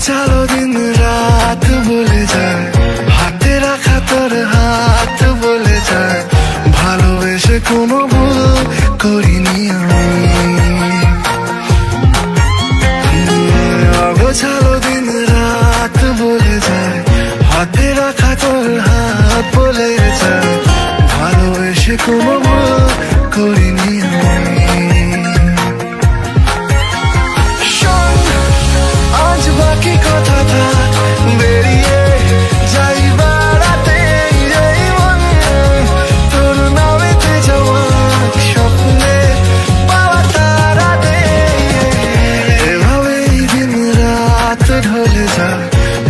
चलो दिन रात बोले যায় হাতে রাখা তোর হাত বলে যায় ভালোবেসে কোনো ভুল করিনি আমি চলো দিন রাত বলে যায় হাতে রাখা তোর হাত বলে যায় ভালোবেসে কোনো ভুল করিনি আমি বাকি কথা থাক বেরিয়ে যাই বেড়াতে যাই মনে তোর নামেতে যাওয়া স্বপ্নে পাওয়া তারাতে এভাবেই দিন রাত ঢলে যায়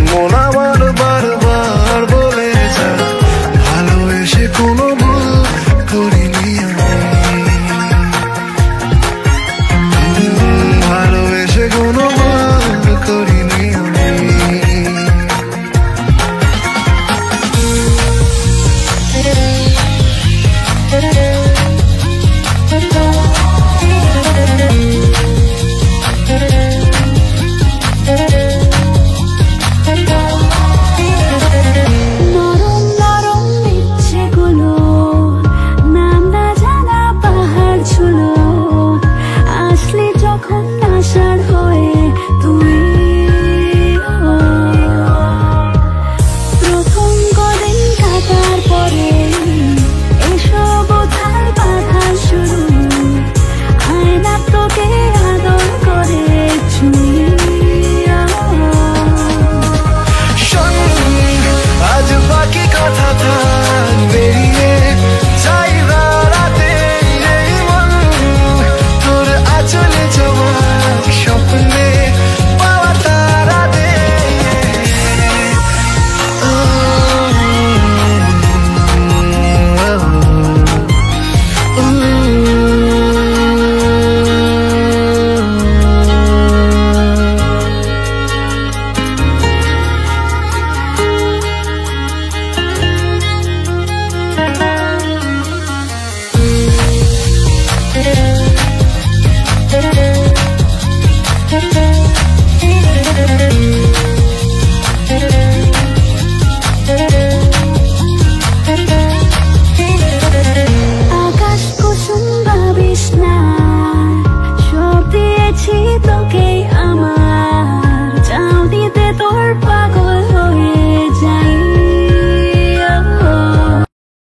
মন আমার বারবার বলে যায় ভালোবেসে কোনো ভুল করি